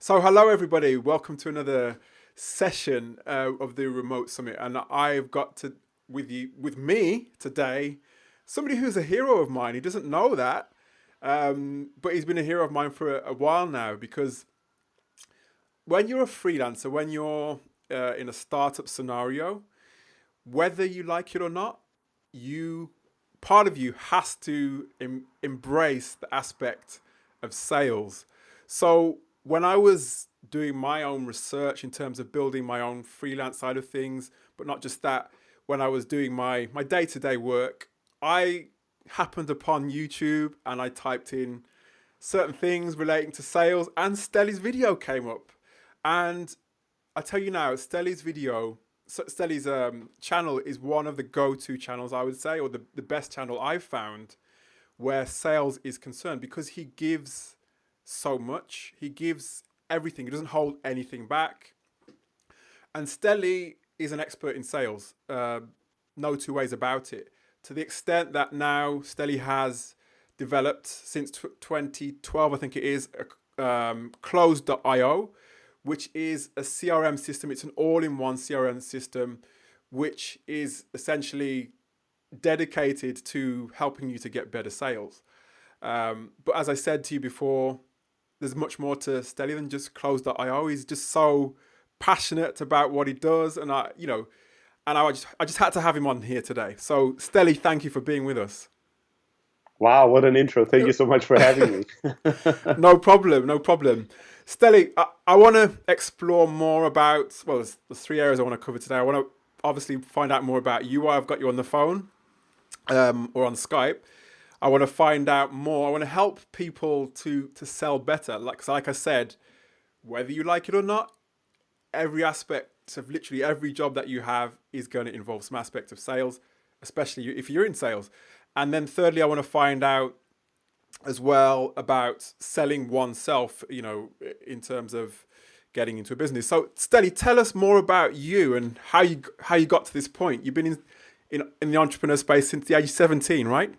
So, hello everybody. Welcome to another session of the Remote Summit, and I've got to with me today somebody who's a hero of mine. He doesn't know that, but he's been a hero of mine for a while now. Because when you're a freelancer, when you're in a startup scenario, whether you like it or not, you part of you has to embrace the aspect of sales. So when I was doing my own research in terms of building my own freelance side of things, but not just that, when I was doing my day to day work, I happened upon YouTube and I typed in certain things relating to sales, and Stelly's video came up. And I tell you now, Stelly's channel is one of the go-to channels, I would say, or the best channel I've found where sales is concerned, because he gives so much. He gives everything. He doesn't hold anything back. And Stelly is an expert in sales. No two ways about it. To the extent that now Stelly has developed since 2012, I think it is, Close.io, which is a CRM system. It's an all-in-one CRM system, which is essentially dedicated to helping you to get better sales. But as I said to you before, there's much more to Stelly than just Close.io. He's just so passionate about what he does, and I just had to have him on here today. So Stelly, thank you for being with us. Wow, what an intro. Thank you so much for having me. No problem, no problem. Stelly, I want to explore more about, well, there's three areas I want to cover today. I want to obviously find out more about you while I've got you on the phone, or on Skype. I want to find out more. I want to help people to sell better. Like I said, whether you like it or not, every aspect of literally every job that you have is going to involve some aspect of sales, especially if you're in sales. And then thirdly, I want to find out as well about selling oneself, in terms of getting into a business. So, Stelly, tell us more about you and how you got to this point. You've been in the entrepreneur space since the age of 17, right?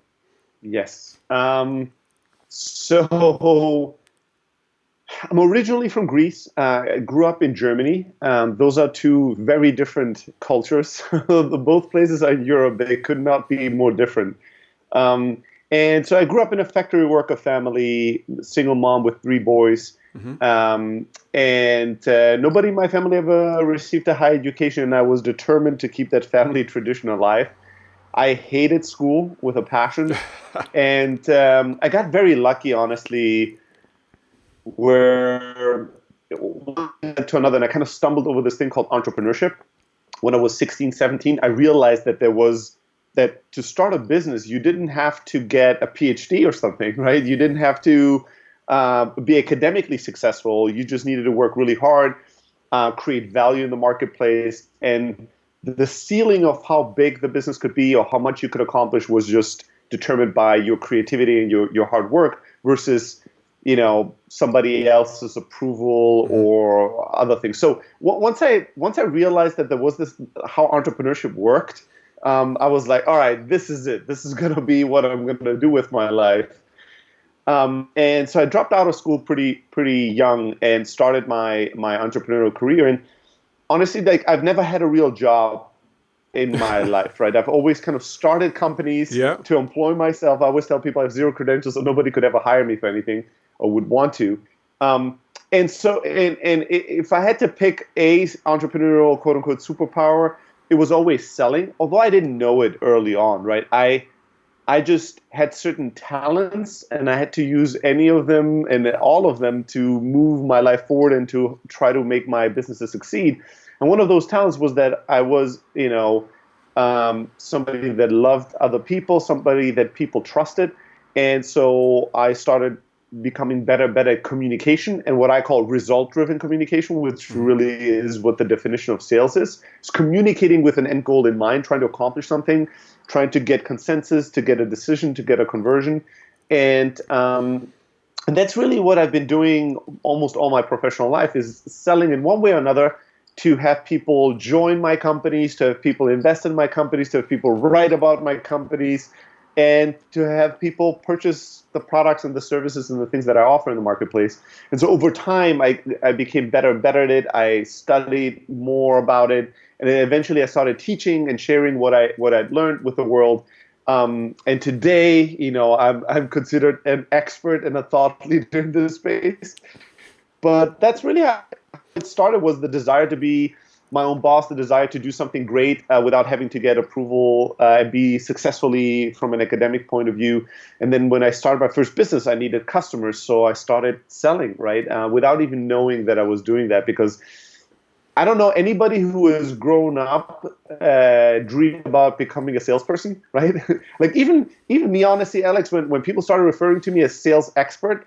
Yes. So I'm originally from Greece. I grew up in Germany. Those are two very different cultures. Both places are in Europe. They could not be more different. Um, and so I grew up in a factory worker family, single mom with three boys. Hmm. And nobody in my family ever received a high education, and I was determined to keep that family tradition alive. I hated school with a passion, and I got very lucky, honestly, where one led to another, and I kind of stumbled over this thing called entrepreneurship. When I was 16, 17, I realized that to start a business, you didn't have to get a PhD or something, right? You didn't have to be academically successful. You just needed to work really hard, create value in the marketplace, and the ceiling of how big the business could be or how much you could accomplish was just determined by your creativity and your hard work versus somebody else's approval Hmm. or other things. So once I realized that there was this how entrepreneurship worked, I was like, all right, this is it. This is gonna be what I'm gonna do with my life. And so I dropped out of school pretty young and started my entrepreneurial career. And honestly, like I've never had a real job in my life, right? I've always kind of started companies Yeah. to employ myself. I always tell people I have zero credentials, so nobody could ever hire me for anything or would want to. Um, and if I had to pick a entrepreneurial quote unquote superpower, it was always selling. Although I didn't know it early on, right? I just had certain talents and I had to use any of them and all of them to move my life forward and to try to make my businesses succeed. And one of those talents was that I was, somebody that loved other people, somebody that people trusted. And so I started becoming better at communication and what I call result driven communication, which Hmm. really is what the definition of sales is. It's communicating with an end goal in mind, trying to accomplish something, trying to get consensus, to get a decision, to get a conversion. And and that's really what I've been doing almost all my professional life is selling in one way or another to have people join my companies, to have people invest in my companies, to have people write about my companies. and to have people purchase the products and the services and the things that I offer in the marketplace. And so over time, I became better and better at it. I studied more about it, and then eventually I started teaching and sharing what I'd learned with the world. And today, I'm considered an expert and a thought leader in this space. But that's really how it started, was the desire to be my own boss, the desire to do something great without having to get approval and be successfully from an academic point of view. And then when I started my first business, I needed customers. So I started selling, right, without even knowing that I was doing that, because I don't know anybody who has grown up dreaming about becoming a salesperson, right? Like even me, honestly, Alex, when people started referring to me as sales expert,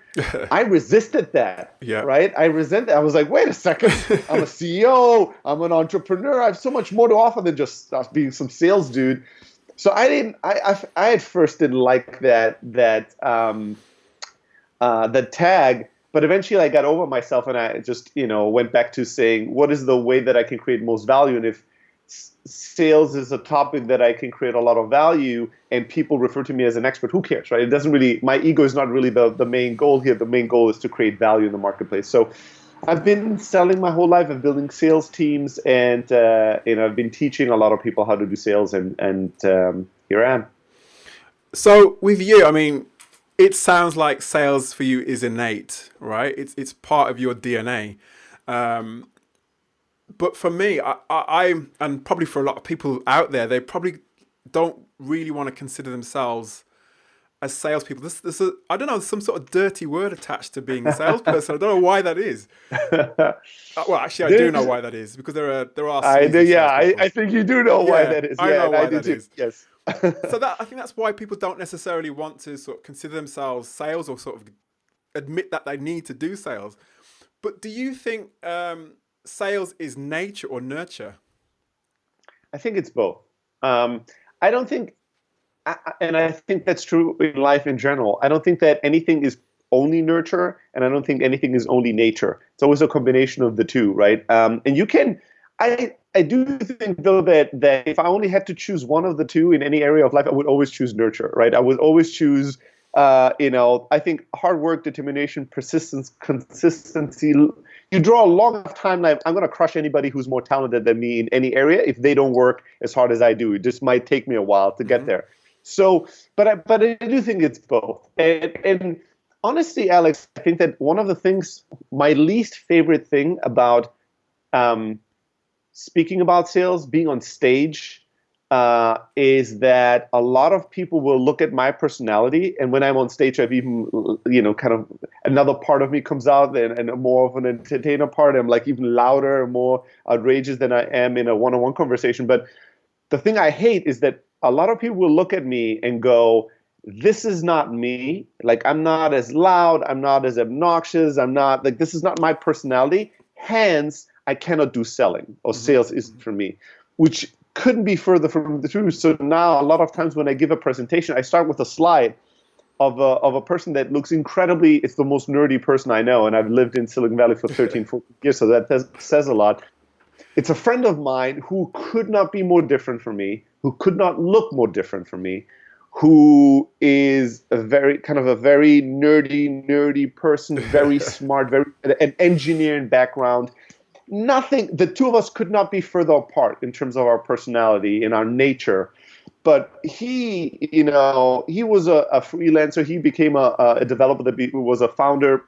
I resisted that, Yeah. right? I resent that. I was like, wait a second, I'm a CEO, I'm an entrepreneur, I have so much more to offer than just being some sales dude. So I at first didn't like that tag. But eventually I got over myself, and I just, went back to saying, what is the way that I can create most value? And if sales is a topic that I can create a lot of value and people refer to me as an expert, who cares, right? It doesn't really, my ego is not really the main goal here. The main goal is to create value in the marketplace. So I've been selling my whole life. I'm building sales teams, and I've been teaching a lot of people how to do sales, and here I am. So with you, I mean, it sounds like sales for you is innate, right? It's part of your DNA. Um, but for me, and probably for a lot of people out there, they probably don't really want to consider themselves as salespeople. I don't know, some sort of dirty word attached to being a salesperson. I don't know why that is. Well, actually, I do know There's, why that is, because there are I do, sleazy yeah, salespeople. I think you do know why Yeah, that is. I Yeah, know and I why do that too. is. Yes. So that I think that's why people don't necessarily want to sort of consider themselves sales, or sort of admit that they need to do sales. But do you think sales is nature or nurture? I think it's both. I don't think, and I think that's true in life in general. I don't think that anything is only nurture, and I don't think anything is only nature. It's always a combination of the two, right? And you can, I do think though that if I only had to choose one of the two in any area of life, I would always choose nurture, right? I would always choose, I think hard work, determination, persistence, consistency. You draw a long enough timeline, I'm going to crush anybody who's more talented than me in any area if they don't work as hard as I do. It just might take me a while to get Hmm. there. So, but I do think it's both. And honestly, Alex, I think that one of the things, my least favorite thing about um, speaking about sales, being on stage, is that a lot of people will look at my personality, and when I'm on stage, I've even, kind of another part of me comes out, and more of an entertainer part. I'm like even louder, more outrageous than I am in a one-on-one conversation. But the thing I hate is that a lot of people will look at me and go, this is not me. Like, I'm not as loud. I'm not as obnoxious. I'm not like, this is not my personality. Hence, I cannot do selling, or Hmm. sales isn't for me, which couldn't be further from the truth. So now a lot of times when I give a presentation, I start with a slide of a person that looks incredibly, it's the most nerdy person I know. And I've lived in Silicon Valley for 13, 14 years. So that says a lot. It's a friend of mine who could not be more different from me, who could not look more different from me, who is a very nerdy person, very smart, very an engineering background. Nothing. The two of us could not be further apart in terms of our personality and our nature. But he was a freelancer. He became a developer that was a founder,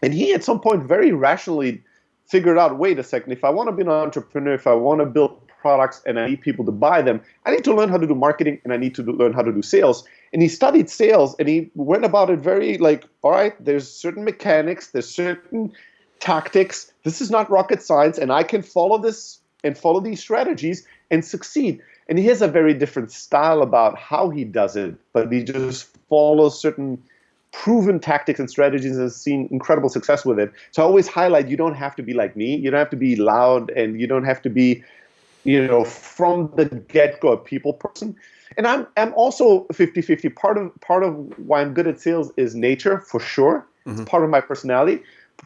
and he at some point very rationally figured out, wait a second, if I want to be an entrepreneur, if I want to build products and I need people to buy them, I need to learn how to do marketing, and I need to learn how to do sales. And he studied sales, and he went about it very like, all right, there's certain mechanics, there's certain tactics. This is not rocket science, and I can follow this and follow these strategies and succeed. And he has a very different style about how he does it, but he just follows certain proven tactics and strategies and has seen incredible success with it. So I always highlight, you don't have to be like me. You don't have to be loud, and you don't have to be, from the get-go a people person. And I'm also 50-50. Part of why I'm good at sales is nature, for sure. It's Hmm. part of my personality.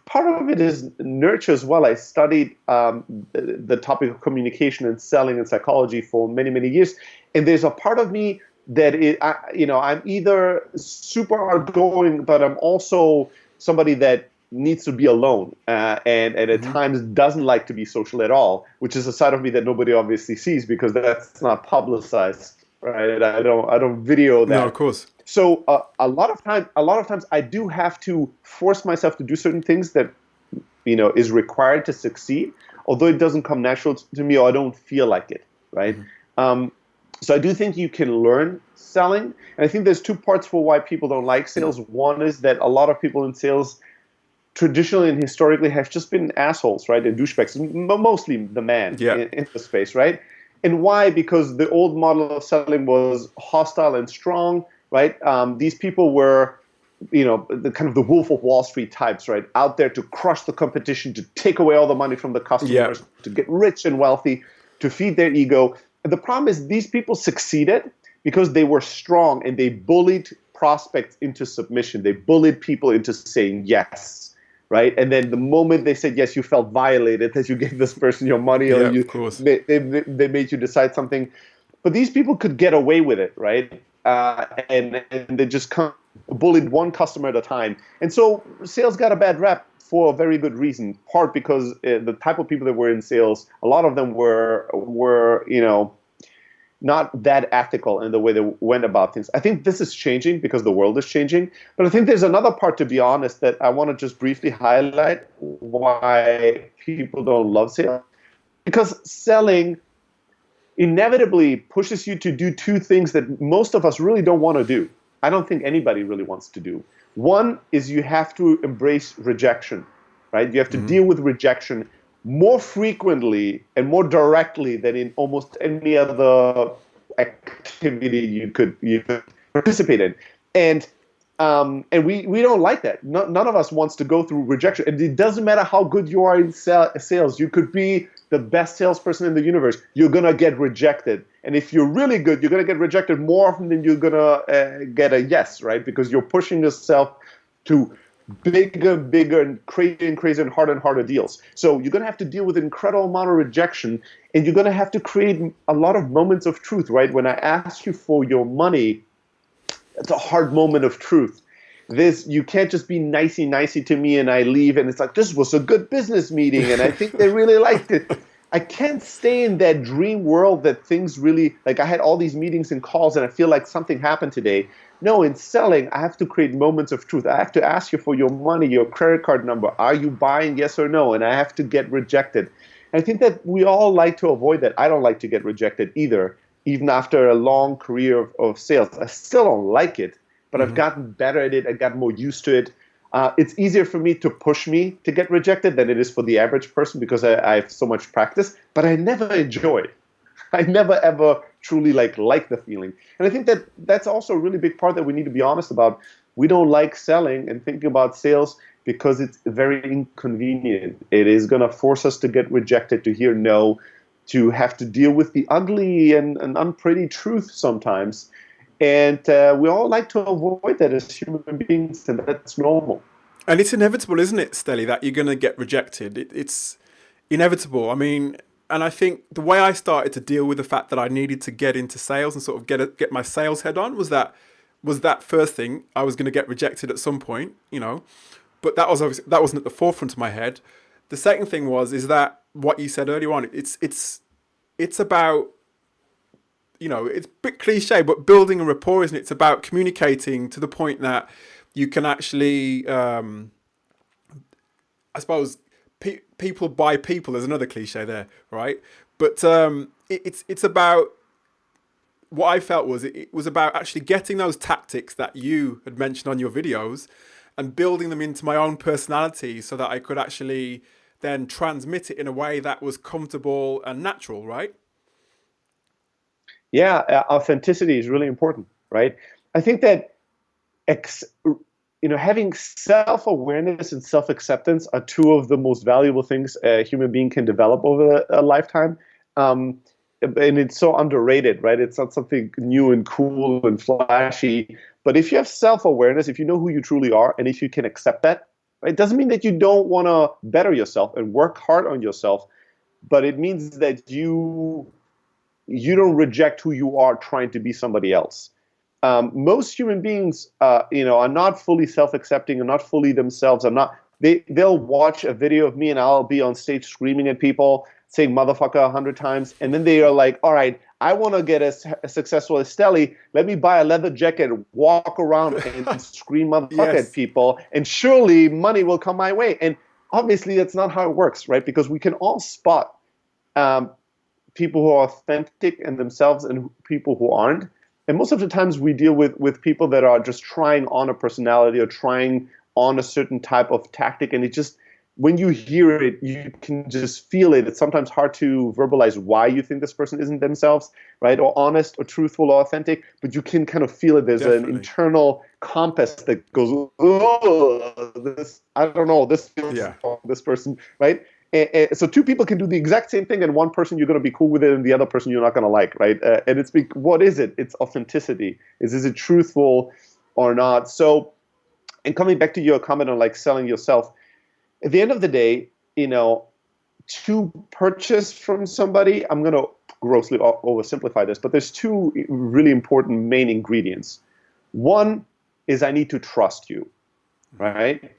Part of it is nurture as well. I studied the topic of communication and selling and psychology for many, many years. And there's a part of me I'm either super outgoing, but I'm also somebody that needs to be alone, and at Hmm. times doesn't like to be social at all, which is a side of me that nobody obviously sees because that's not publicized, right? I don't video No, of that. course. So a lot of times I do have to force myself to do certain things that is required to succeed, although it doesn't come natural to me or I don't feel like it, right? Hmm. Um, so I do think you can learn selling, and I think there's two parts for why people don't like sales. One is that a lot of people in sales traditionally and historically have just been assholes, right? And douchebags, mostly the man Yeah. in the space, right? And why? Because the old model of selling was hostile and strong, right? These people were, the kind of the Wolf of Wall Street types, right? Out there to crush the competition, to take away all the money from the Yeah. customers, to get rich and wealthy, to feed their ego. And the problem is these people succeeded because they were strong and they bullied prospects into submission. They bullied people into saying yes, right? And then the moment they said yes, you felt violated that you gave this person your money or Yeah, of course. they made you decide something. But these people could get away with it, right? And they just bullied one customer at a time. And so sales got a bad rep for a very good reason. Part because the type of people that were in sales, a lot of them were not that ethical in the way they went about things. I think this is changing because the world is changing. But I think there's another part, to be honest, that I want to just briefly highlight why people don't love sales. Because selling inevitably pushes you to do two things that most of us really don't want to do. I don't think anybody really wants to do. One is you have to embrace rejection, right? You have to Hmm. deal with rejection more frequently and more directly than in almost any other activity you could participate in. And we don't like that. None of us wants to go through rejection. And it doesn't matter how good you are in sales. You could be the best salesperson in the universe. You're going to get rejected. And if you're really good, you're going to get rejected more often than you're going to get a yes, right? Because you're pushing yourself to bigger and crazier and harder deals. So you're going to have to deal with an incredible amount of rejection, and you're going to have to create a lot of moments of truth, right? When I ask you for your money, it's a hard moment of truth. You can't just be nicey to me and I leave and it's like, this was a good business meeting and I think they really liked it. I can't stay in that dream world that things really, like I had all these meetings and calls and I feel like something happened today. No, in selling, I have to create moments of truth. I have to ask you for your money, your credit card number. Are you buying, yes or no? And I have to get rejected. And I think that we all like to avoid that. I don't like to get rejected either, even after a long career of sales. I still don't like it, but I've Hmm. gotten better at it. I got more used to it. It's easier for me to push me to get rejected than it is for the average person because I have so much practice, but I never enjoy it. I never ever truly like the feeling. And I think that that's also a really big part that we need to be honest about. We don't like selling and thinking about sales because it's very inconvenient. It is going to force us to get rejected, to hear no, to have to deal with the ugly and unpretty truth sometimes. And we all like to avoid that as human beings, and that's normal. And it's inevitable, isn't it, Stelly, that you're going to get rejected? It's inevitable. I mean, and I think the way I started to deal with the fact that I needed to get into sales and sort of get my sales head on was that first thing. I was going to get rejected at some point, but that wasn't at the forefront of my head. The second thing is that what you said earlier on. It's about, it's a bit cliche, but building a rapport, isn't it? It's about communicating to the point that you can actually, I suppose, people buy people. There's another cliche there, right? But it's about what I felt was it was about actually getting those tactics that you had mentioned on your videos and building them into my own personality so that I could actually then transmit it in a way that was comfortable and natural, right? Yeah, authenticity is really important, right? I think that ex, having self-awareness and self-acceptance are two of the most valuable things a human being can develop over a lifetime. Um, and it's so underrated, right? It's not something new and cool and flashy. But if you have self-awareness, if you know who you truly are, and if you can accept that, right, it doesn't mean that you don't want to better yourself and work hard on yourself, but it means that you don't reject who you are trying to be somebody else. most human beings, are not fully self-accepting, are not fully themselves. They'll watch a video of me and I'll be on stage screaming at people, saying motherfucker 100 times, and then they are like, all right, I want to get as successful as Stelly. Let me buy a leather jacket, walk around and scream motherfucker at Yes. people, and surely money will come my way. And obviously that's not how it works, right? Because we can all spot um, people who are authentic and themselves and people who aren't. And most of the times we deal with people that are just trying on a personality or trying on a certain type of tactic. And it just, when you hear it, you can just feel it. It's sometimes hard to verbalize why you think this person isn't themselves, right? Or honest or truthful or authentic, but you can kind of feel it. There's an Definitely. internal compass that goes, oh, this, I don't know, this feels Yeah. wrong, this person, right? So two people can do the exact same thing, and one person you're going to be cool with it, and the other person you're not going to like, right? And what is it? It's authenticity. Is it truthful or not? So, and coming back to your comment on like selling yourself, at the end of the day, to purchase from somebody, I'm going to grossly oversimplify this, but there's two really important main ingredients. One is I need to trust you, right?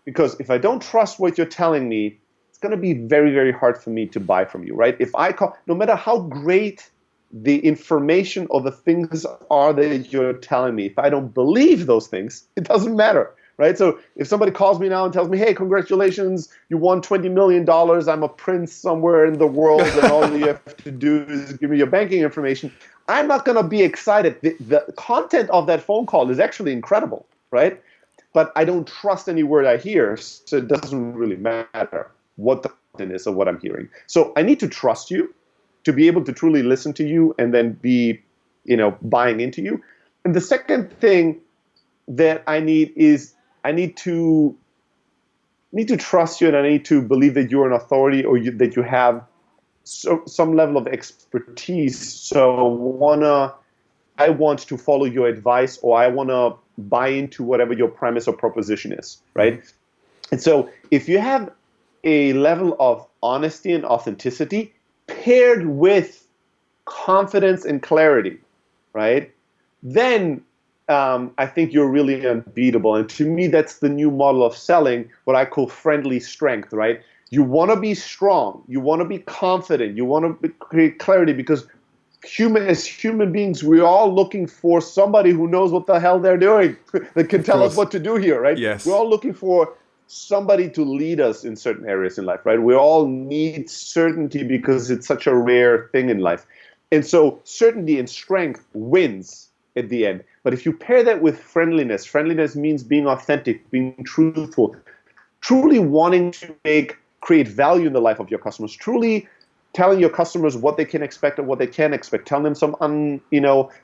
Because if I don't trust what you're telling me, it's going to be very, very hard for me to buy from you, right? If I call, no matter how great the information or the things are that you're telling me, if I don't believe those things, it doesn't matter, right? So if somebody calls me now and tells me, hey, congratulations, you won $20 million, I'm a prince somewhere in the world, and all you have to do is give me your banking information, I'm not going to be excited. The content of that phone call is actually incredible, right? But I don't trust any word I hear, so it doesn't really matter what the content is of what I'm hearing. So I need to trust you to be able to truly listen to you and then be, buying into you. And the second thing that I need is I need to trust you, and I need to believe that you're an authority, or that you have some level of expertise. So I want to follow your advice, or I want to buy into whatever your premise or proposition is, right? And so if you have a level of honesty and authenticity paired with confidence and clarity, right, then I think you're really unbeatable. And to me, that's the new model of selling, what I call friendly strength, right? You want to be strong. You want to be confident. You want to create clarity, because as human beings, we're all looking for somebody who knows what the hell they're doing, that can Of tell us course. what to do here, right? We're Yes. all looking for somebody to lead us in certain areas in life, right? We all need certainty because it's such a rare thing in life. And so certainty and strength wins at the end. But if you pair that with friendliness means being authentic, being truthful, truly wanting to create value in the life of your customers, truly telling your customers what they can expect and what they can't expect, telling them some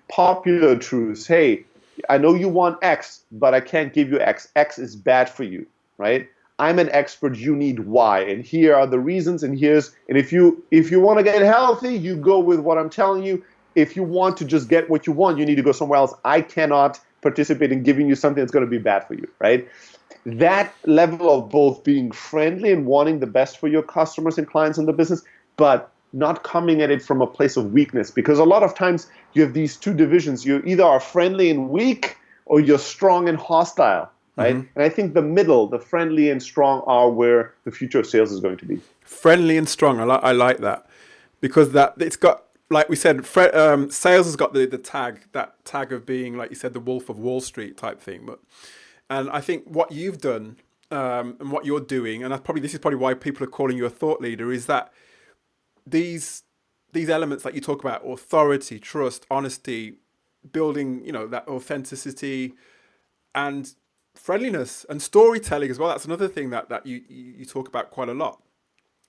popular truths. Hey, I know you want X, but I can't give you X. X is bad for you, right? I'm an expert, you need Y, and here are the reasons, and if you want to get healthy, you go with what I'm telling you. If you want to just get what you want, you need to go somewhere else. I cannot participate in giving you something that's going to be bad for you, right? That level of both being friendly and wanting the best for your customers and clients in the business, but not coming at it from a place of weakness. Because a lot of times you have these two divisions. You either are friendly and weak, or you're strong and hostile, right? And I think the middle, the friendly and strong, are where the future of sales is going to be. Friendly and strong. I like that, because that it's got, like we said, sales has got the tag, that tag of being, like you said, the Wolf of Wall Street type thing. And I think what you've done, and what you're doing, and this is probably why people are calling you a thought leader, is that these these elements that you talk about: authority, trust, honesty, building, that authenticity, and friendliness and storytelling as well. That's another thing that you talk about quite a lot.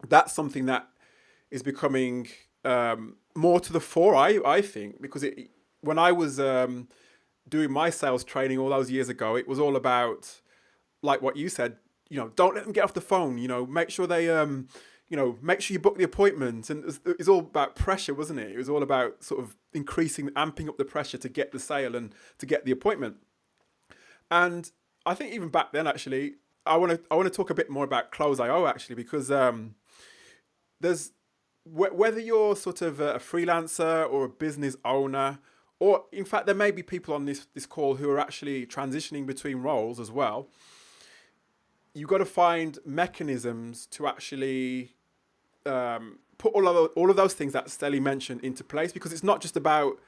That's something that is becoming more to the fore, I think, because when I was doing my sales training all those years ago, it was all about, like what you said, don't let them get off the phone. Make sure they make sure you book the appointment. And it's all about pressure, wasn't it? It was all about sort of amping up the pressure to get the sale and to get the appointment. And I think even back then, actually, I want to talk a bit more about Close.io, actually, because there's whether you're sort of a freelancer or a business owner, or in fact, there may be people on this call who are actually transitioning between roles as well. You've got to find mechanisms to actually put all of those things that Steli mentioned into place, because it's not just about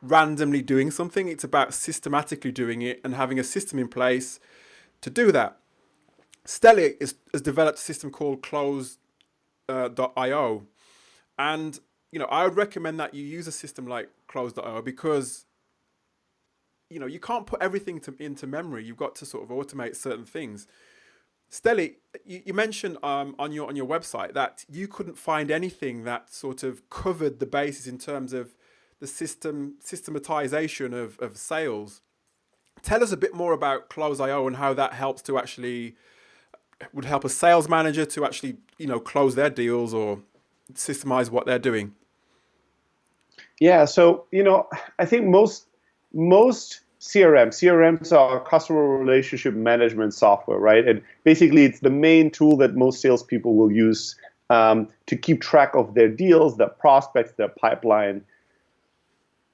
randomly doing something, it's about systematically doing it and having a system in place to do that. Steli has developed a system called Close.io, and I would recommend that you use a system like Close.io, because you can't put everything into memory. You've got to sort of automate certain things. Steli, you mentioned on your website that you couldn't find anything that sort of covered the basis in terms of the systematization of sales. Tell us a bit more about Close.io and how that helps to actually would help a sales manager to actually close their deals or systemize what they're doing. Yeah, so I think most CRMs are customer relationship management software, right? And basically, it's the main tool that most salespeople will use to keep track of their deals, their prospects, their pipeline,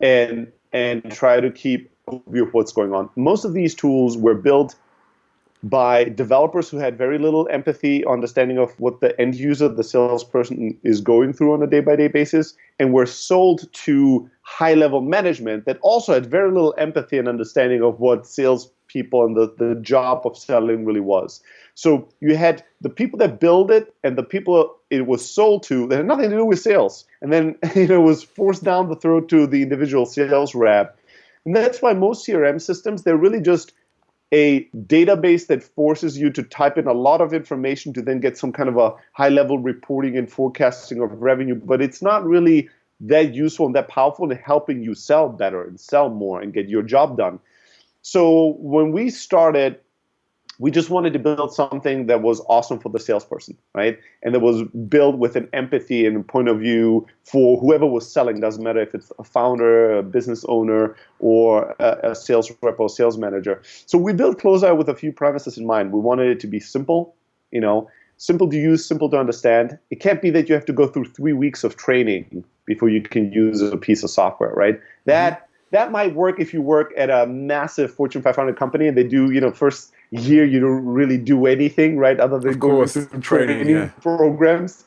and try to keep overview of what's going on. Most of these tools were built by developers who had very little empathy, understanding of what the end user, the salesperson, is going through on a day-by-day basis, and were sold to high-level management that also had very little empathy and understanding of what salespeople and the job of selling really was. So you had the people that build it and the people it was sold to that had nothing to do with sales, and then it was forced down the throat to the individual sales rep. And that's why most CRM systems, they're really just a database that forces you to type in a lot of information to then get some kind of a high-level reporting and forecasting of revenue, but it's not really that useful and that powerful in helping you sell better and sell more and get your job done. So when we started, we just wanted to build something that was awesome for the salesperson, right? And that was built with an empathy and a point of view for whoever was selling. Doesn't matter if it's a founder, a business owner, or a sales rep or sales manager. So we built Close.io with a few premises in mind. We wanted it to be simple, simple to use, simple to understand. It can't be that you have to go through 3 weeks of training before you can use a piece of software, right? That might work if you work at a massive Fortune 500 company and they do, first year you don't really do anything, right, other than going through training programs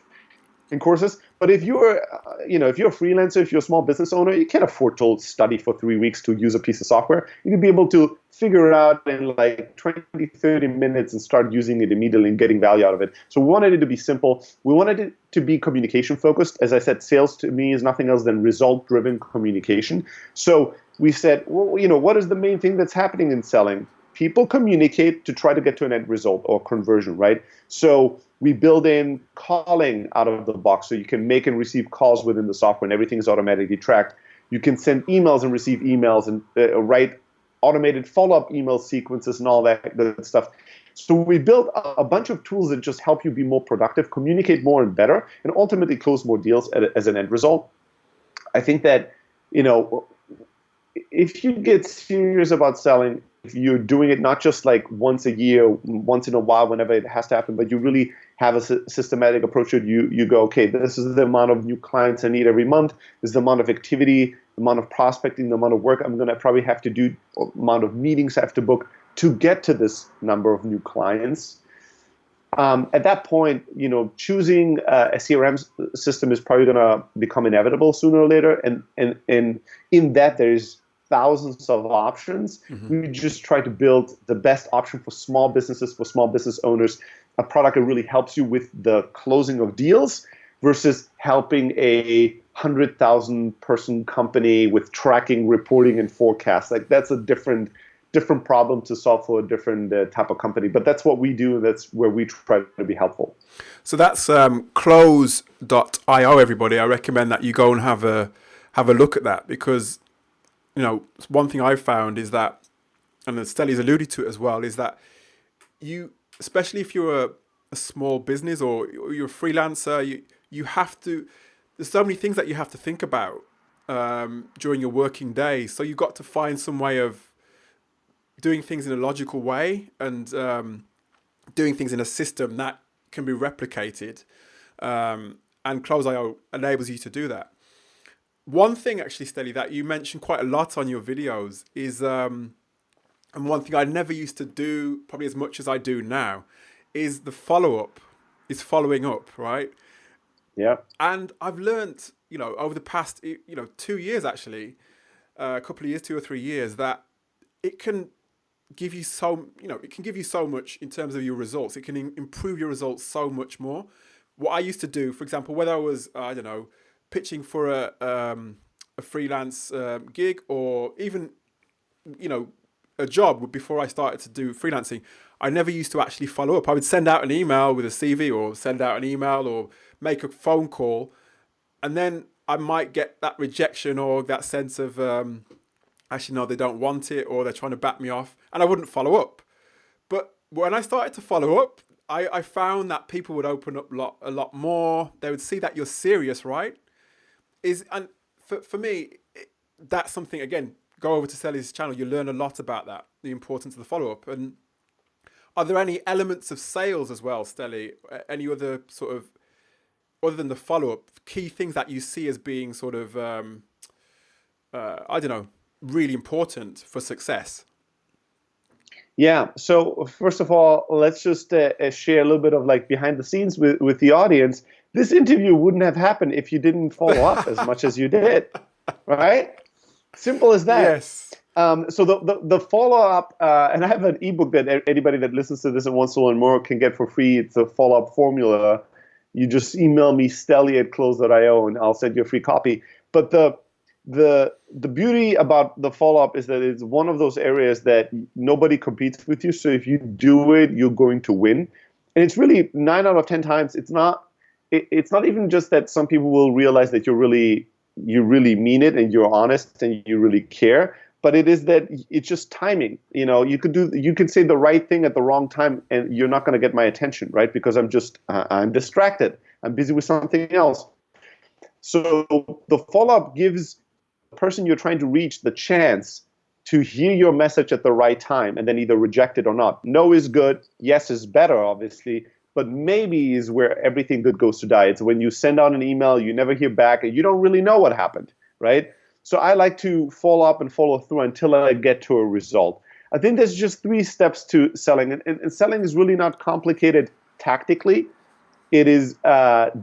and courses. But if you're if you're a freelancer, if you're a small business owner, you can't afford to study for 3 weeks to use a piece of software. You can be able to figure it out in like 20, 30 minutes and start using it immediately and getting value out of it. So we wanted it to be simple. We wanted it to be communication focused. As I said, sales to me is nothing else than result-driven communication. So we said, well, what is the main thing that's happening in selling? People communicate to try to get to an end result or conversion, right? So we build in calling out of the box so you can make and receive calls within the software and everything is automatically tracked. You can send emails and receive emails and write automated follow-up email sequences and all that good stuff. So we built a bunch of tools that just help you be more productive, communicate more and better, and ultimately close more deals as an end result. I think that, if you get serious about selling, if you're doing it not just like once a year, once in a while, whenever it has to happen, but you really have a systematic approach to it, you go, okay, this is the amount of new clients I need every month. This is the amount of activity, the amount of prospecting, the amount of work I'm going to probably have to do, amount of meetings I have to book to get to this number of new clients. At that point, choosing a CRM system is probably going to become inevitable sooner or later. And in that, there's thousands of options. Mm-hmm. We just try to build the best option for small businesses, for small business owners, a product that really helps you with the closing of deals versus helping a 100,000 person company with tracking, reporting, and forecasts. Like that's a different problem to solve for a different type of company. But that's what we do. That's where we try to be helpful. So that's Close.io, everybody. I recommend that you go and have a look at that, because one thing I've found is that, and Steli's alluded to it as well, is that you, especially if you're a small business or you're a freelancer, you have to, there's so many things that you have to think about during your working day. So you've got to find some way of doing things in a logical way and doing things in a system that can be replicated. And Close.io enables you to do that. one thing actually, Stelly, that you mentioned quite a lot on your videos is, and one thing I never used to do, probably as much as I do now, is the follow up, is following up, right? Yeah. And I've learned, over the past, 2 years actually, a couple of years, 2 or 3 years, that it can give you it can give you so much in terms of your results. It can improve your results so much more. What I used to do, for example, whether I was, I don't know, pitching for a freelance gig, or even, a job before I started to do freelancing, I never used to actually follow up. I would send out an email with a CV, or send out an email, or make a phone call, and then I might get that rejection, or that sense of, actually, no, they don't want it, or they're trying to back me off, and I wouldn't follow up. But when I started to follow up, I found that people would open up a lot more. They would see that you're serious, right? And for me, that's something, again, go over to Stelly's channel. You learn a lot about that, the importance of the follow-up. And are there any elements of sales as well, Stelly? Any other sort of, other than the follow-up, key things that you see as being sort of, I don't know, really important for success? Yeah. So first of all, let's just share a little bit of like behind the scenes with the audience. This interview wouldn't have happened if you didn't follow up as much as you did, right? Simple as that. Yes. So the follow up, and I have an ebook that anybody that listens to this and wants to learn more can get for free. It's a follow up formula. You just email me stelly@close.io and I'll send you a free copy. But the beauty about the follow-up is that it's one of those areas that nobody competes with you. So if you do it, you're going to win. And it's really 9 out of 10 times. It's not even just that some people will realize that you really mean it and you're honest and you really care. But it is that it's just timing. You could say the right thing at the wrong time and you're not going to get my attention, right? Because I'm distracted. I'm busy with something else. So the follow-up gives person you're trying to reach the chance to hear your message at the right time and then either reject it or not. No is good, yes is better, obviously, but maybe is where everything good goes to die. It's when you send out an email, you never hear back, and you don't really know what happened, right? So I like to follow up and follow through until I get to a result. I think there's just 3 steps to selling, and selling is really not complicated tactically. It is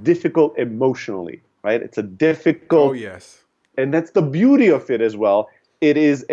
difficult emotionally, right? It's a difficult... Oh, yes. And that's the beauty of it as well. It is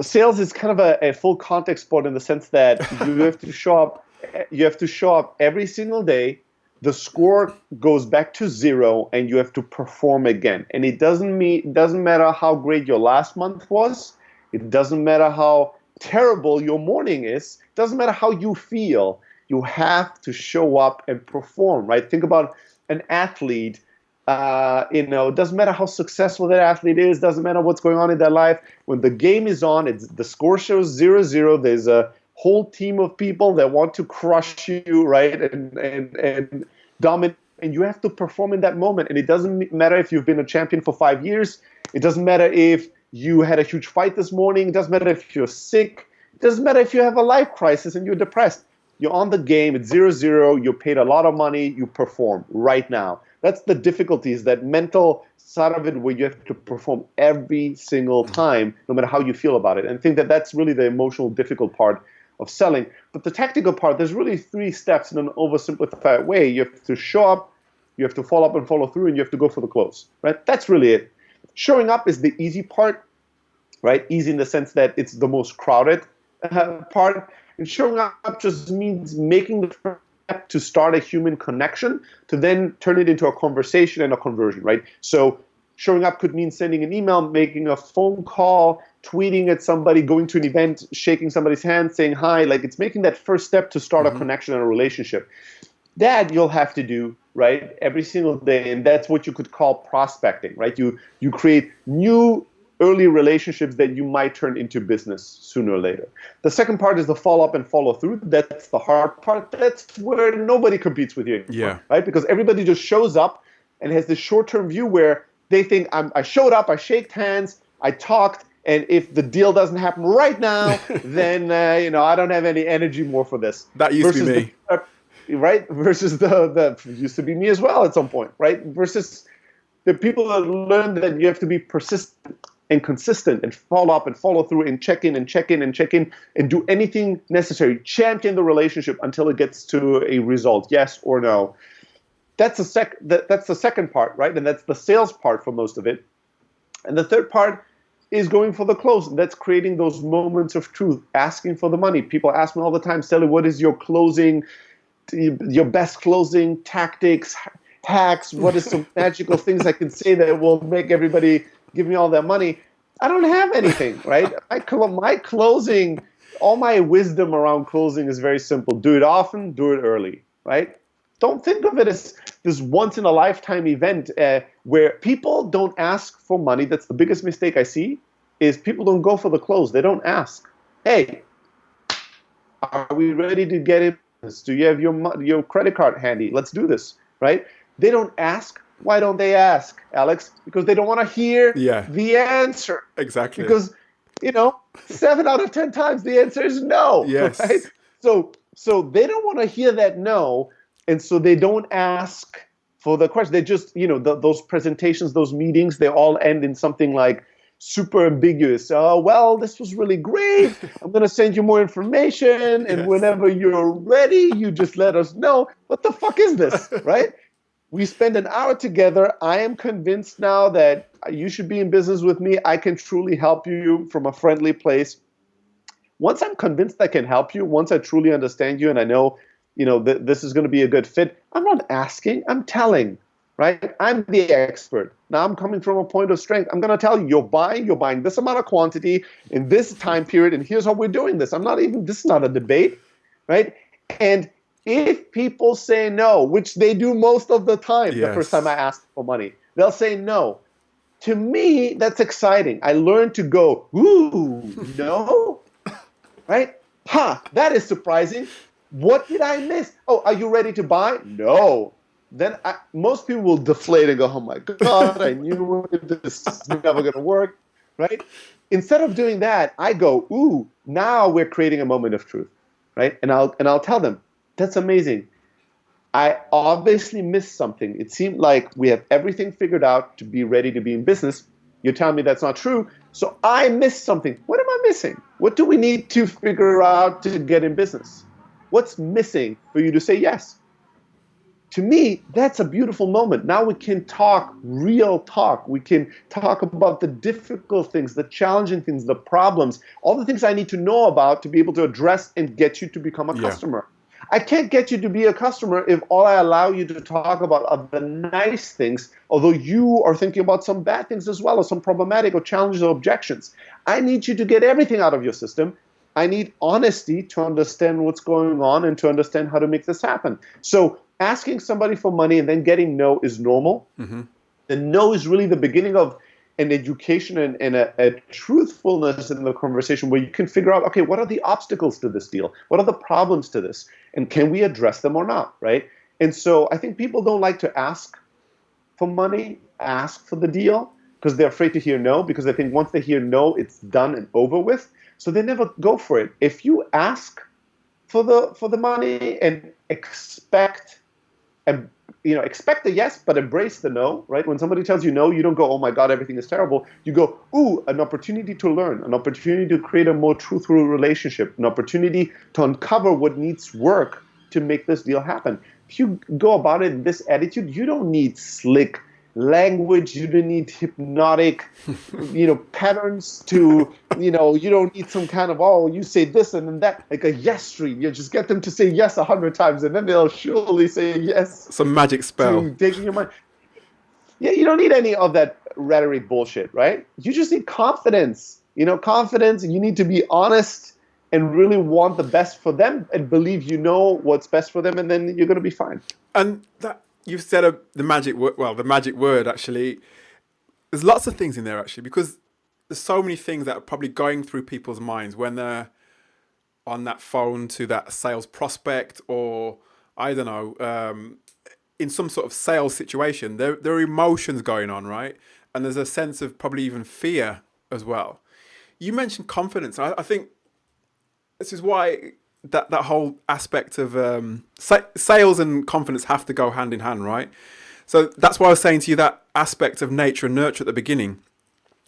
sales is kind of a full contact sport in the sense that you have to show up. You have to show up every single day. The score goes back to 0, and you have to perform again. And it doesn't matter how great your last month was. It doesn't matter how terrible your morning is. It doesn't matter how you feel. You have to show up and perform. Right? Think about an athlete. It doesn't matter how successful that athlete is, doesn't matter what's going on in their life. When the game is on, the score shows 0-0. There's a whole team of people that want to crush you, right, and dominate. And you have to perform in that moment. And it doesn't matter if you've been a champion for 5 years. It doesn't matter if you had a huge fight this morning. It doesn't matter if you're sick. It doesn't matter if you have a life crisis and you're depressed. You're on the game. It's 0-0. You paid a lot of money. You perform right now. That's the difficulty, is that mental side of it where you have to perform every single time, no matter how you feel about it. And I think that that's really the emotional, difficult part of selling. But the tactical part, there's really 3 steps in an oversimplified way. You have to show up, you have to follow up and follow through, and you have to go for the close, right? That's really it. Showing up is the easy part, right? Easy in the sense that it's the most crowded part. And showing up just means making the first step to start a human connection, to then turn it into a conversation and a conversion, right? So showing up could mean sending an email, making a phone call, tweeting at somebody, going to an event, shaking somebody's hand, saying hi. Like, it's making that first step to start a connection and a relationship. That you'll have to do, right, every single day, and that's what you could call prospecting, right? You create new early relationships that you might turn into business sooner or later. The second part is the follow-up and follow-through. That's the hard part. That's where nobody competes with you anymore, right? Because everybody just shows up and has this short-term view where they think, I showed up, I shaked hands, I talked, and if the deal doesn't happen right now, then I don't have any energy more for this. That used to be me. right? Versus the used to be me as well at some point, right? Versus the people that learn that you have to be persistent and consistent and follow up and follow through and check in and check in and check in and do anything necessary. Champion the relationship until it gets to a result, yes or no. That's the second part, right? And that's the sales part for most of it. And the third part is going for the close. That's creating those moments of truth, asking for the money. People ask me all the time, Sally, what is your best closing tactics, hacks? What is some magical things I can say that will make everybody give me all their money? I don't have anything, right? My closing, all my wisdom around closing is very simple. Do it often, do it early, right? Don't think of it as this once-in-a-lifetime event where people don't ask for money. That's the biggest mistake I see, is people don't go for the close. They don't ask. Hey, are we ready to get in this? Do you have your credit card handy? Let's do this, right? They don't ask. Why don't they ask, Alex? Because they don't want to hear the answer. Exactly. Because, 7 out of 10 times the answer is no. Yes. Right? So they don't want to hear that no. And so they don't ask for the question. They just, those presentations, those meetings, they all end in something like super ambiguous. Oh, well, this was really great. I'm going to send you more information. And whenever you're ready, you just let us know. What the fuck is this, right? We spend an hour together. I am convinced now that you should be in business with me. I can truly help you from a friendly place. Once I'm convinced I can help you, once I truly understand you and I know this is going to be a good fit, I'm not asking, I'm telling, right? I'm the expert. Now I'm coming from a point of strength. I'm going to tell you, you're buying this amount of quantity in this time period, and here's how we're doing this. This is not a debate, right? And if people say no, which they do most of the time, the first time I ask for money, they'll say no. To me, that's exciting. I learned to go, ooh, no, right? That is surprising. What did I miss? Oh, are you ready to buy? No. Then most people will deflate and go, oh my God, I knew this is never going to work, right? Instead of doing that, I go, ooh, now we're creating a moment of truth, right? And I'll tell them, that's amazing. I obviously missed something. It seemed like we have everything figured out to be ready to be in business. You're telling me that's not true. So I missed something. What am I missing? What do we need to figure out to get in business? What's missing for you to say yes? To me, that's a beautiful moment. Now we can talk real talk. We can talk about the difficult things, the challenging things, the problems, all the things I need to know about to be able to address and get you to become a customer. I can't get you to be a customer if all I allow you to talk about are the nice things, although you are thinking about some bad things as well, or some problematic or challenges or objections. I need you to get everything out of your system. I need honesty to understand what's going on and to understand how to make this happen. So asking somebody for money and then getting no is normal. Mm-hmm. The no is really the beginning of an education and a truthfulness in the conversation where you can figure out, okay, what are the obstacles to this deal? What are the problems to this? And can we address them or not, right? And so I think people don't like to ask for money, ask for the deal, because they're afraid to hear no, because they think once they hear no, it's done and over with. So they never go for it. If you ask for the money and expect a yes, but embrace the no, right? When somebody tells you no, you don't go, oh my God, everything is terrible. You go, ooh, an opportunity to learn, an opportunity to create a more truthful relationship, an opportunity to uncover what needs work to make this deal happen. If you go about it in this attitude, you don't need slick language, you don't need hypnotic, patterns to, you don't need some kind of, oh, you say this and then that, like a yes stream. You just get them to say yes 100 times and then they'll surely say yes. Some magic spell. To taking your money. Yeah, you don't need any of that rhetoric bullshit, right? You just need confidence. Confidence, and you need to be honest and really want the best for them and believe you know what's best for them, and then you're going to be fine. And that, you've said the magic word. Well, the magic word, actually, there's lots of things in there, actually, because there's so many things that are probably going through people's minds when they're on that phone to that sales prospect, or I don't know, in some sort of sales situation. There are emotions going on, right? And there's a sense of probably even fear as well. You mentioned confidence. I think this is why that whole aspect of sales and confidence have to go hand in hand, right? So that's why I was saying to you that aspect of nature and nurture at the beginning.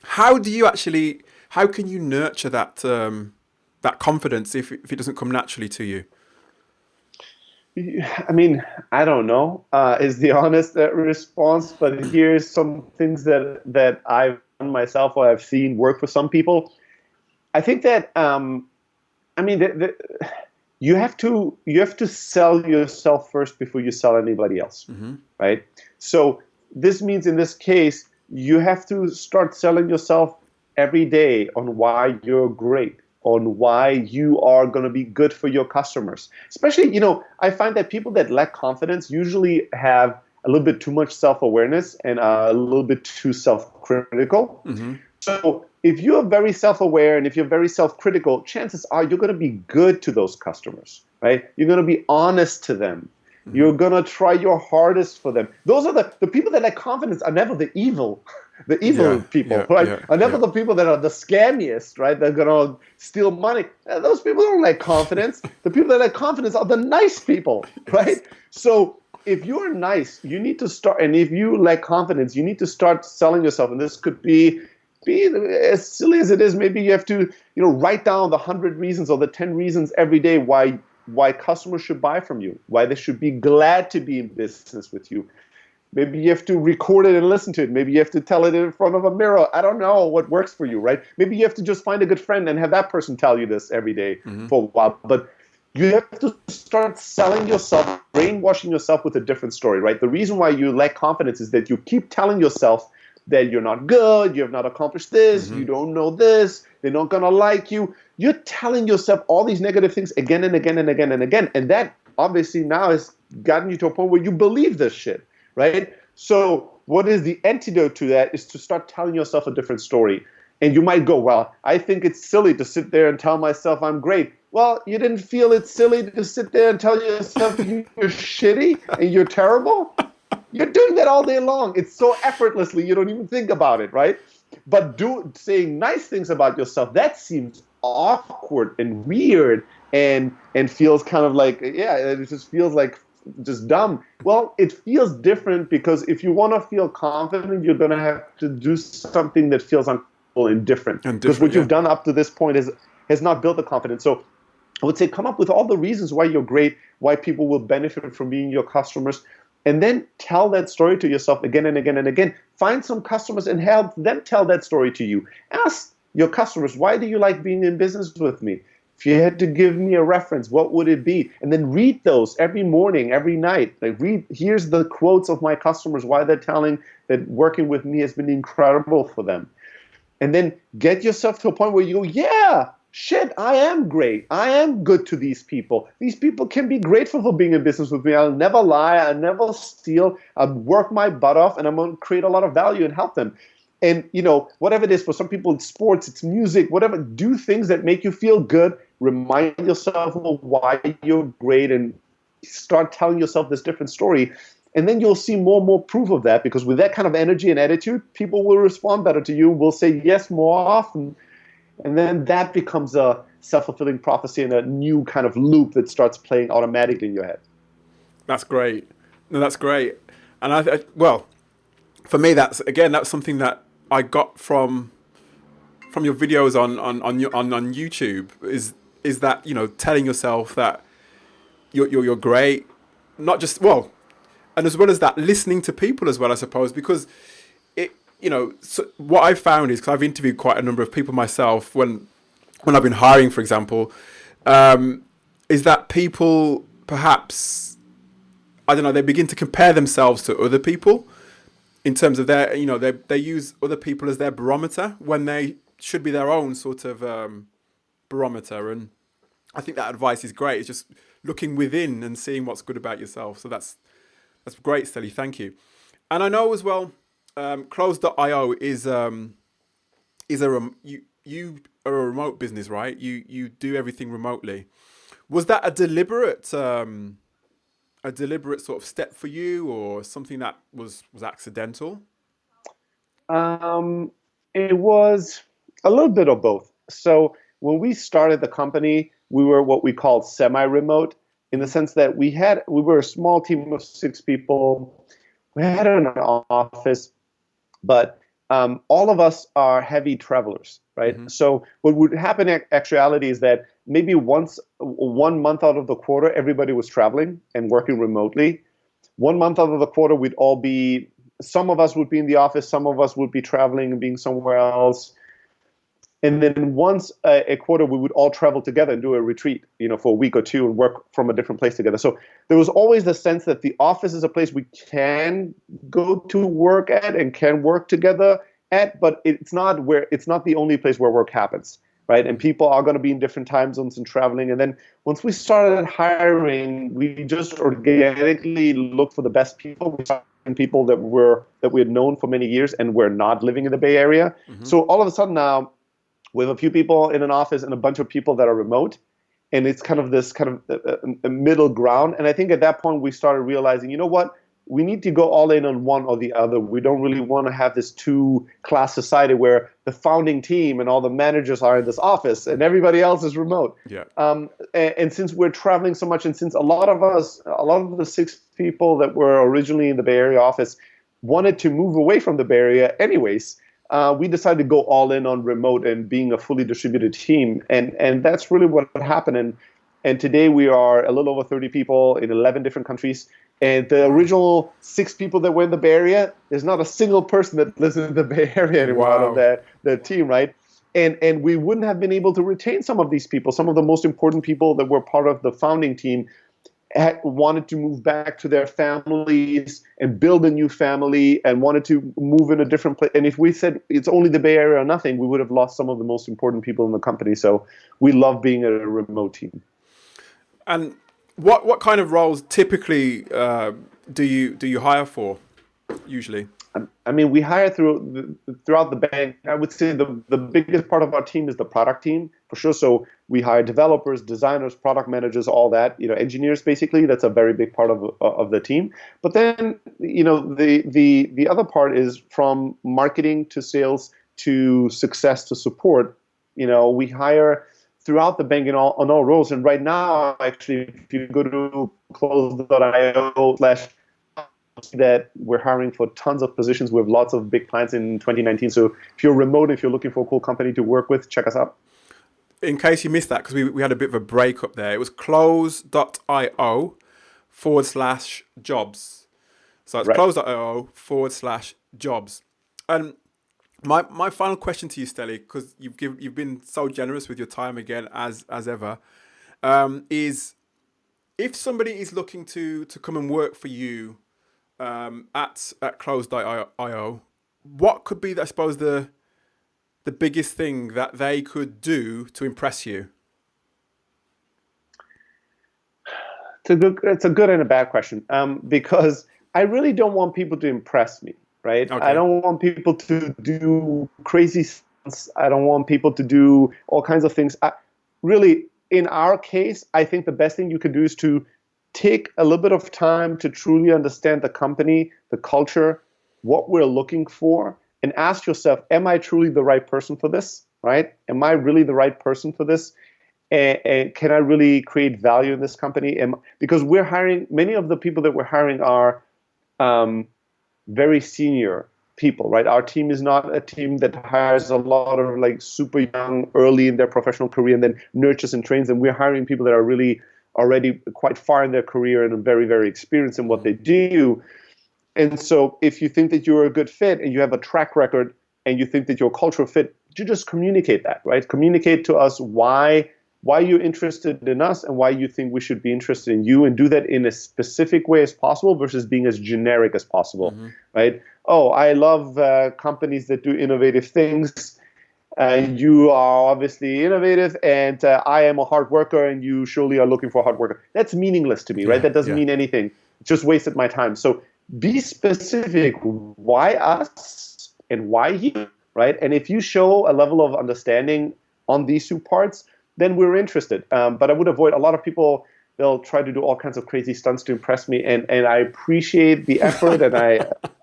How can you nurture that confidence if it doesn't come naturally to you? I mean, I don't know, is the honest response, but here's some things that I've done myself or I've seen work for some people. I think that, I mean, you have to sell yourself first before you sell anybody else, right? So this means in this case, you have to start selling yourself every day on why you're great, on why you are going to be good for your customers. Especially, I find that people that lack confidence usually have a little bit too much self-awareness and a little bit too self-critical. So if you're very self-aware and if you're very self-critical, chances are you're going to be good to those customers, right? You're going to be honest to them. You're going to try your hardest for them. Those are the people that lack confidence are never the evil people, right? Are never the people that are the scammiest, right? They're going to steal money. Those people don't lack confidence. The people that lack confidence are the nice people, right? So if you're nice, you need to start, and if you lack confidence, you need to start selling yourself. And this could be as silly as it is. Maybe you have to, write down the 100 reasons or the 10 reasons every day why customers should buy from you, why they should be glad to be in business with you. Maybe you have to record it and listen to it. Maybe you have to tell it in front of a mirror. I don't know what works for you, right? Maybe you have to just find a good friend and have that person tell you this every day for a while. But you have to start selling yourself, brainwashing yourself with a different story, right? The reason why you lack confidence is that you keep telling yourself that you're not good, you have not accomplished this, you don't know this, they're not going to like you. You're telling yourself all these negative things again and again and again and again. And that obviously now has gotten you to a point where you believe this shit, right? So what is the antidote to that is to start telling yourself a different story. And you might go, well, I think it's silly to sit there and tell myself I'm great. Well, you didn't feel it's silly to sit there and tell yourself you're shitty and you're terrible? You're doing that all day long. It's so effortlessly, you don't even think about it, right? But saying nice things about yourself, that seems awkward and weird and feels kind of like, it just feels like just dumb. Well, it feels different because if you want to feel confident, you're going to have to do something that feels uncomfortable and different. Because what you've done up to this point has not built the confidence. So I would say come up with all the reasons why you're great, why people will benefit from being your customers, and then tell that story to yourself again and again and again. Find some customers and help them tell that story to you. Ask your customers, why do you like being in business with me? If you had to give me a reference, what would it be? And then read those every morning, every night. Here's the quotes of my customers, why they're telling that working with me has been incredible for them. And then get yourself to a point where you go, yeah, shit, I am great. I am good to these people. These people can be grateful for being in business with me. I'll never lie. I'll never steal. I'll work my butt off, and I'm going to create a lot of value and help them. And, whatever it is, for some people, it's sports, it's music, whatever. Do things that make you feel good. Remind yourself of why you're great and start telling yourself this different story. And then you'll see more and more proof of that, because with that kind of energy and attitude, people will respond better to you, will say yes more often. And then that becomes a self-fulfilling prophecy and a new kind of loop that starts playing automatically in your head. That's great. No, that's great. And well, for me, that's something that I got from your videos on YouTube is that, telling yourself that you're great, not just, well, and as well as that, listening to people as well, I suppose, because so what I've found is, because I've interviewed quite a number of people myself when I've been hiring, for example, is that people perhaps, I don't know, they begin to compare themselves to other people in terms of their, they use other people as their barometer when they should be their own sort of barometer. And I think that advice is great. It's just looking within and seeing what's good about yourself. So that's great, Steli. Thank you. And I know as well, Close.io is you are a remote business, right? You do everything remotely. Was that a deliberate sort of step for you, or something that was accidental? It was a little bit of both. So when we started the company, we were what we called semi-remote, in the sense that we were a small team of 6 people. We had an office, but all of us are heavy travelers, right? Mm-hmm. So what would happen in actuality is that maybe once 1 month out of the quarter, everybody was traveling and working remotely. 1 month out of the quarter, some of us would be in the office, some of us would be traveling and being somewhere else. And then once a quarter, we would all travel together and do a retreat, for a week or two and work from a different place together. So there was always the sense that the office is a place we can go to work at and can work together at, but it's not the only place where work happens, right? And people are going to be in different time zones and traveling. And then once we started hiring, we just organically looked for the best people. We found people that we had known for many years and were not living in the Bay Area. Mm-hmm. So all of a sudden now, we have a few people in an office and a bunch of people that are remote, and it's kind of this kind of a middle ground. And I think at that point we started realizing, you know what, we need to go all in on one or the other. We don't really want to have this two-class society where the founding team and all the managers are in this office and everybody else is remote. Yeah. And since we're traveling so much, and since a lot of the 6 people that were originally in the Bay Area office wanted to move away from the Bay Area anyways, we decided to go all in on remote and being a fully distributed team. And that's really what happened. And today we are a little over 30 people in 11 different countries. And the original 6 people that were in the Bay Area, there's not a single person that lives in the Bay Area anymore out of that team, right? And we wouldn't have been able to retain some of these people. Some of the most important people that were part of the founding team wanted to move back to their families and build a new family and wanted to move in a different place. And if we said it's only the Bay Area or nothing, we would have lost some of the most important people in the company. So we love being a remote team. And what kind of roles typically do you hire for usually? I mean, we hire throughout the bank. I would say the biggest part of our team is the product team, for sure. So we hire developers, designers, product managers, all that, engineers, basically. That's a very big part of the team. But then, the other part is from marketing to sales to success to support. We hire throughout the bank on all roles. And right now, actually, if you go to close.io/ that we're hiring for tons of positions. We have lots of big plans in 2019. So if you're remote, if you're looking for a cool company to work with, check us out. In case you missed that, because we had a bit of a break up there, it was close.io/jobs. So it's right. close.io/jobs. And my final question to you, Stelly, because you've been so generous with your time again as ever, is if somebody is looking to come and work for you at close.io, what could be, I suppose, the biggest thing that they could do to impress you? It's a good and a bad question, because I really don't want people to impress me, right? Okay. I don't want people to do crazy stunts. I don't want people to do all kinds of things. Really, in our case, I think the best thing you could do is to take a little bit of time to truly understand the company, the culture, what we're looking for, and ask yourself, am I truly the right person for this, right? Am I really the right person for this? And can I really create value in this company? Because we're hiring, many of the people that we're hiring are very senior people, right? Our team is not a team that hires a lot of like super young, early in their professional career and then nurtures and trains them. We're hiring people that are really already quite far in their career and are very, very experienced in what they do. And so if you think that you're a good fit and you have a track record and you think that you're a cultural fit, you just communicate that, right? Communicate to us why you're interested in us and why you think we should be interested in you, and do that in a specific way as possible versus being as generic as possible, right? Oh, I love companies that do innovative things. And you are obviously innovative, and I am a hard worker, and you surely are looking for a hard worker. That's meaningless to me, right? That doesn't mean anything. It just wasted my time. So be specific. Why us and why you, right? And if you show a level of understanding on these 2 parts, then we're interested. But I would avoid a lot of people. They'll try to do all kinds of crazy stunts to impress me, and I appreciate the effort, and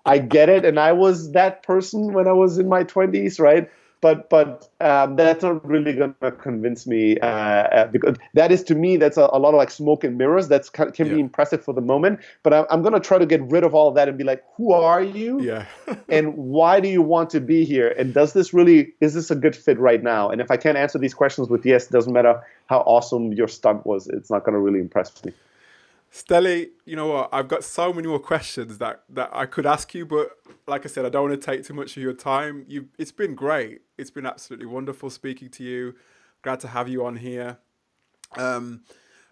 I get it. And I was that person when I was in my 20s, right? That's not really going to convince me because that is to me that's a lot of like smoke and mirrors. Can Yeah. be impressive for the moment, but I'm going to try to get rid of all of that and be like, who are you, Yeah. and why do you want to be here, and is this a good fit right now? And if I can't answer these questions with yes, it doesn't matter how awesome your stunt was, it's not going to really impress me. Stelly, you know what? I've got so many more questions that I could ask you, but like I said, I don't want to take too much of your time. It's been great. It's been absolutely wonderful speaking to you. Glad to have you on here. Um,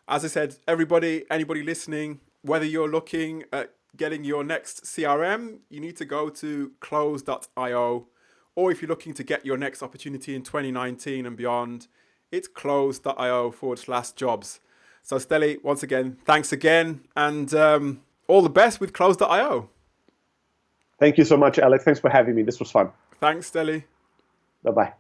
as I said, anybody listening, whether you're looking at getting your next CRM, you need to go to close.io. Or if you're looking to get your next opportunity in 2019 and beyond, it's close.io/jobs. So, Stelly, once again, thanks again, and all the best with close.io. Thank you so much, Alex. Thanks for having me. This was fun. Thanks, Stelly. Bye bye.